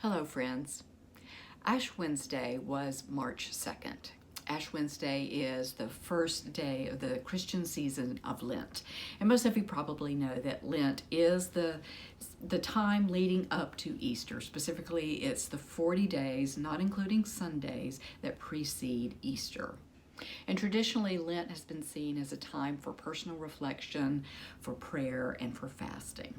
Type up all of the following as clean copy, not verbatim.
Hello, friends. Ash Wednesday was March 2nd. Ash Wednesday is the first day of the Christian season of Lent. And most of you probably know that Lent is the time leading up to Easter. Specifically, it's the 40 days, not including Sundays, that precede Easter. And traditionally, Lent has been seen as a time for personal reflection, for prayer, and for fasting.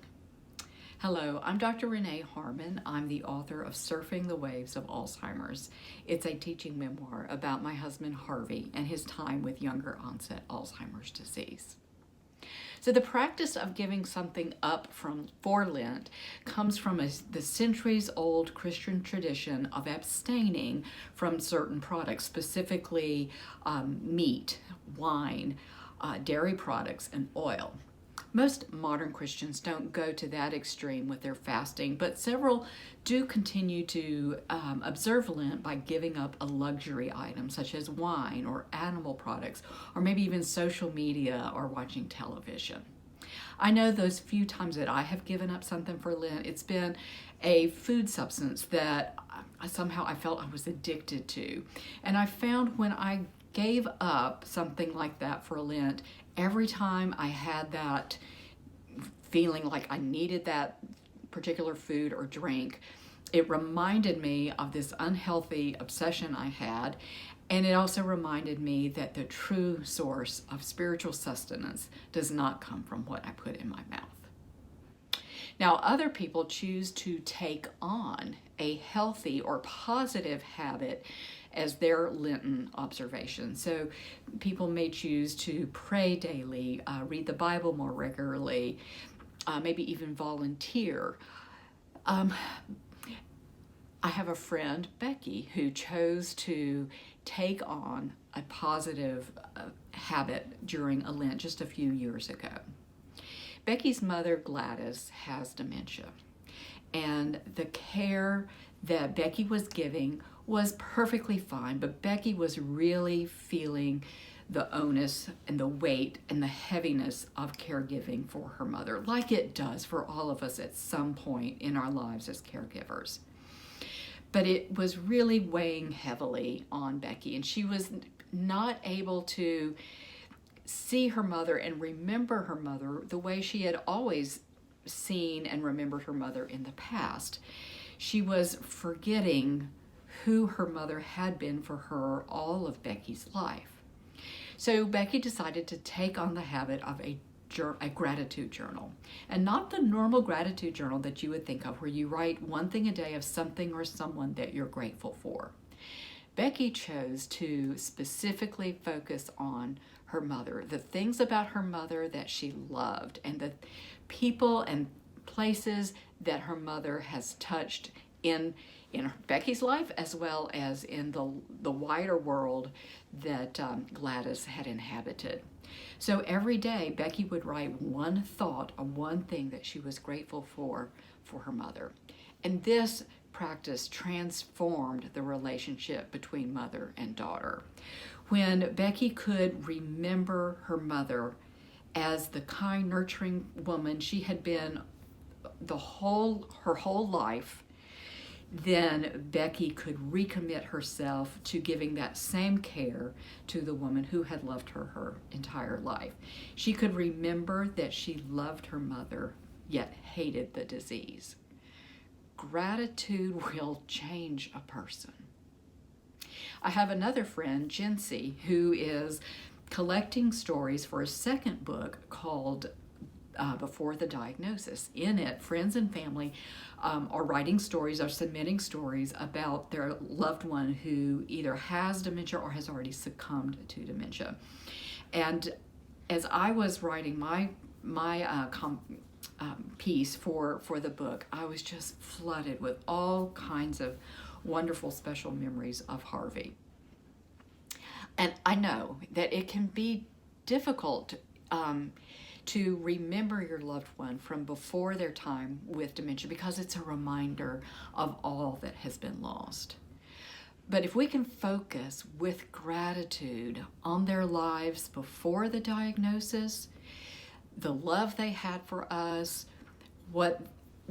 Hello, I'm Dr. Renee Harmon. I'm the author of Surfing the Waves of Alzheimer's. It's a teaching memoir about my husband Harvey and his time with younger onset Alzheimer's disease. So the practice of giving something up for Lent comes from the centuries-old Christian tradition of abstaining from certain products, specifically meat, wine, dairy products, and oil. Most modern Christians don't go to that extreme with their fasting, but several do continue to observe Lent by giving up a luxury item such as wine or animal products, or maybe even social media or watching television. I know those few times that I have given up something for Lent, it's been a food substance that somehow I felt I was addicted to. And I found when I gave up something like that for Lent, every time I had that feeling like I needed that particular food or drink, it reminded me of this unhealthy obsession I had, and it also reminded me that the true source of spiritual sustenance does not come from what I put in my mouth. Now, other people choose to take on a healthy or positive habit as their Lenten observation. So people may choose to pray daily, read the Bible more regularly, maybe even volunteer. I have a friend, Becky, who chose to take on a positive habit during a Lent just a few years ago. Becky's mother, Gladys, has dementia, and the care that Becky was giving was perfectly fine, but Becky was really feeling the onus and the weight and the heaviness of caregiving for her mother, like it does for all of us at some point in our lives as caregivers. But it was really weighing heavily on Becky, and she was not able to see her mother and remember her mother the way she had always seen and remembered her mother in the past. She was forgetting who her mother had been for her all of Becky's life. So Becky decided to take on the habit of a gratitude journal, and not the normal gratitude journal that you would think of where you write one thing a day of something or someone that you're grateful for. Becky chose to specifically focus on her mother, the things about her mother that she loved, and the people and places that her mother has touched in Becky's life, as well as in the wider world that Gladys had inhabited. So every day, Becky would write one thought or one thing that she was grateful for her mother. And this practice transformed the relationship between mother and daughter. When Becky could remember her mother as the kind, nurturing woman she had been her whole life, then Becky could recommit herself to giving that same care to the woman who had loved her entire life. She could remember that she loved her mother, yet hated the disease. Gratitude will change a person. I have another friend, Jency, who is collecting stories for a second book called Before the Diagnosis. In it, friends and family are writing stories, are submitting stories about their loved one who either has dementia or has already succumbed to dementia. And as I was writing my piece for the book, I was just flooded with all kinds of wonderful special memories of Harvey. And I know that it can be difficult to remember your loved one from before their time with dementia because it's a reminder of all that has been lost. But if we can focus with gratitude on their lives before the diagnosis, the love they had for us, what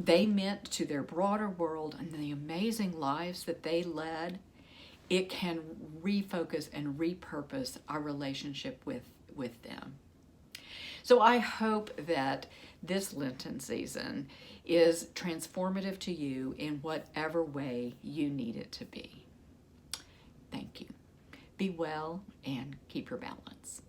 they meant to their broader world and the amazing lives that they led, it can refocus and repurpose our relationship with them. So I hope that this Lenten season is transformative to you in whatever way you need it to be. Thank you. Be well and keep your balance.